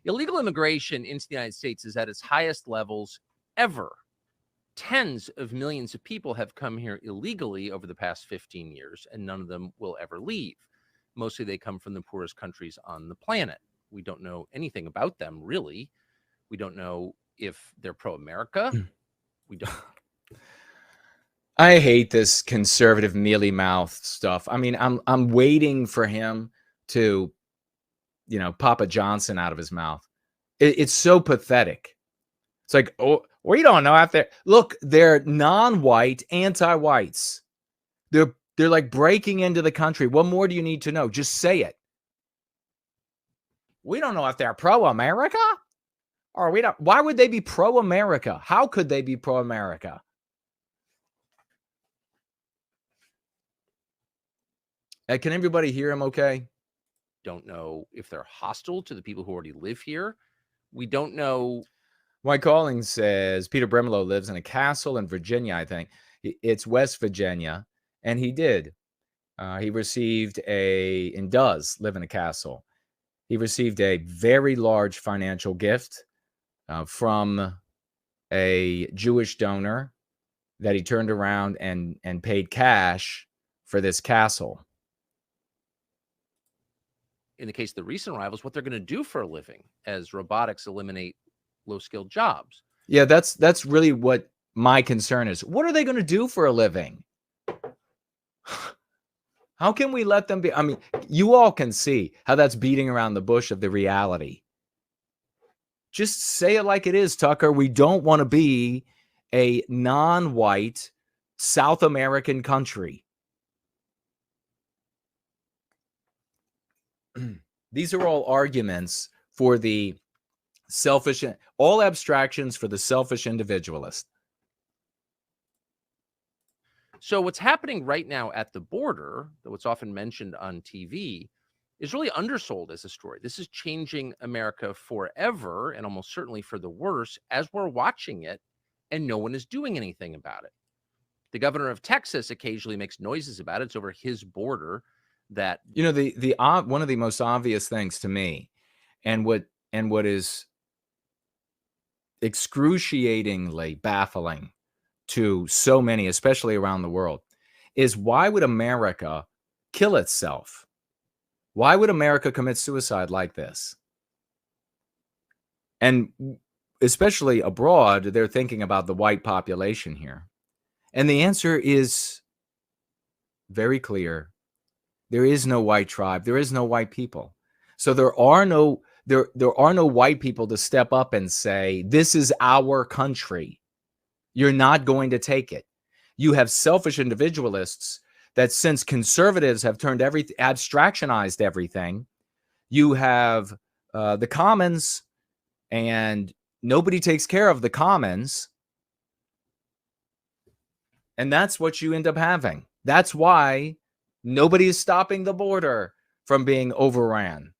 Illegal immigration into the United States is at its highest levels ever. Tens of millions of people have come here illegally over the past 15 years, and none of them will ever leave. Mostly they come from the poorest countries on the planet. We don't know anything about them, really. We don't know if they're pro-America. We don't. I hate this conservative mealy mouth stuff. I mean, I'm waiting for him to, Papa Johnson out of his mouth. It's so pathetic. It's like, oh, we don't know out there. Look, they're non-white, anti-whites. They're like breaking into the country. What more do you need to know? Just say it. We don't know if they're pro-America, or we don't. Why would they be pro-America? How could they be pro-America? Can everybody hear him okay? Don't know if they're hostile to the people who already live here. We don't know. Mike Calling says Peter Brimelow lives in a castle in Virginia, I think. It's West Virginia. And he did. He received and does live in a castle. He received a very large financial gift from a Jewish donor that he turned around and paid cash for this castle. In the case of the recent arrivals, what they're going to do for a living as robotics eliminate low-skilled jobs. Yeah, that's really what my concern is. What are they going to do for a living? How can we let them be? I mean, you all can see how that's beating around the bush of the reality. Just say it like it is, Tucker. We don't want to be a non-white South American country. These are all arguments for the selfish, all abstractions for the selfish individualist. So what's happening right now at the border, though it's often mentioned on TV, is really undersold as a story. This is changing America forever, and almost certainly for the worse, as we're watching it, and no one is doing anything about it. The governor of Texas occasionally makes noises about it. It's over his border. That the one of the most obvious things to me, and what is excruciatingly baffling to so many, especially around the world, is why would America kill itself? Why would America commit suicide like this? And especially abroad, they're thinking about the white population here. And the answer is very clear. There is no white tribe. There is no white people. So there are no white people to step up and say, this is our country. You're not going to take it. You have selfish individualists that, since conservatives have turned abstractionized everything, you have the commons, and nobody takes care of the commons. And that's what you end up having. That's why nobody is stopping the border from being overran.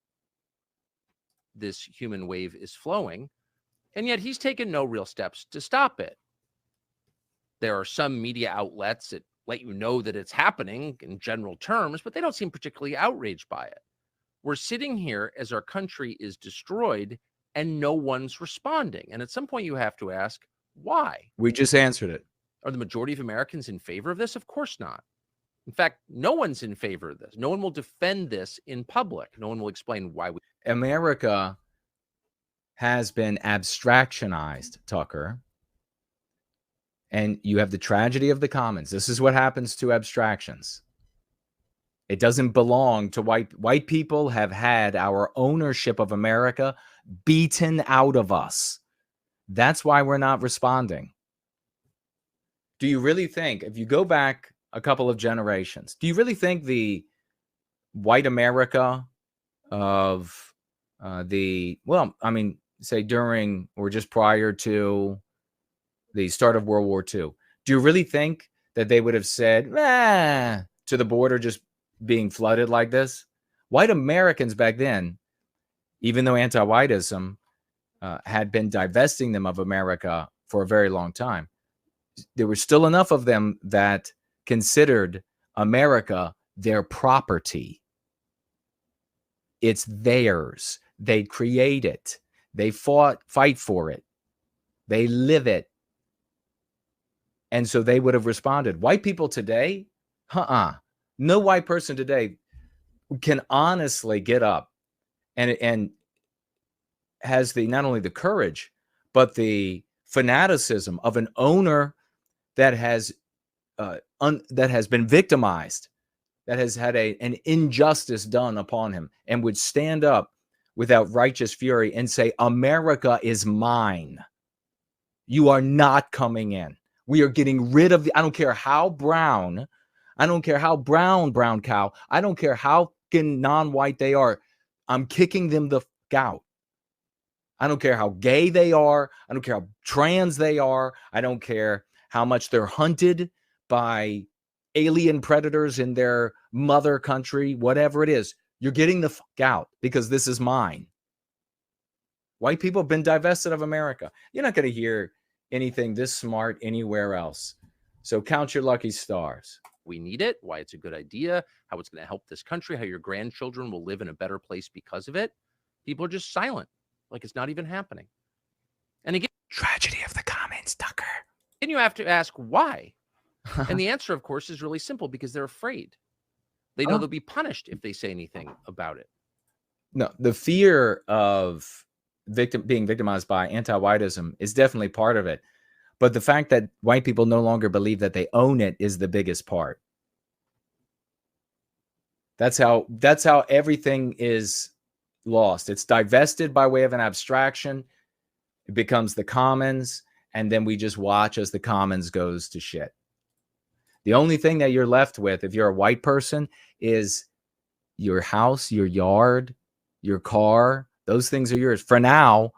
This human wave is flowing, and yet he's taken no real steps to stop it. There are some media outlets that let you know that it's happening in general terms, but they don't seem particularly outraged by it. We're sitting here as our country is destroyed and no one's responding. And at some point you have to ask, why? We just answered it. Are the majority of Americans in favor of this? Of course not. In fact, no one's in favor of this. No one will defend this in public. No one will explain why. America has been abstractionized, Tucker. And you have the tragedy of the commons. This is what happens to abstractions. It doesn't belong to white people. Have had our ownership of America beaten out of us. That's why we're not responding. Do you really think, if you go back a couple of generations, do you really think the white America of say during or just prior to the start of World War II, do you really think that they would have said, to the border just being flooded like this? White Americans back then, even though anti-whiteism had been divesting them of America for a very long time, there were still enough of them that considered America their property. It's theirs. They create it. They fight for it. They live it. And so they would have responded. White people today, no white person today can honestly get up and has the not only the courage, but the fanaticism of an owner that has been victimized, that has had an injustice done upon him, and would stand up without righteous fury and say, America is mine. You are not coming in. We are getting rid of I don't care how brown, I don't care how brown cow, I don't care how non-white they are. I'm kicking them the out. I don't care how gay they are. I don't care how trans they are. I don't care how much they're hunted by alien predators in their mother country, whatever it is. You're getting the out because this is mine. White people have been divested of America. You're not going to hear anything this smart anywhere else. So count your lucky stars. We need it, why it's a good idea, how it's going to help this country, how your grandchildren will live in a better place because of it. People are just silent, like it's not even happening. And again, tragedy of the commons, Tucker. Then you have to ask why. And the answer, of course, is really simple, because they're afraid. They know they'll be punished if they say anything about it. No, the fear of being victimized by anti-whiteism is definitely part of it. But the fact that white people no longer believe that they own it is the biggest part. That's how everything is lost. It's divested by way of an abstraction. It becomes the commons, and then we just watch as the commons goes to shit. The only thing that you're left with, if you're a white person, is your house, your yard, your car. Those things are yours. For now,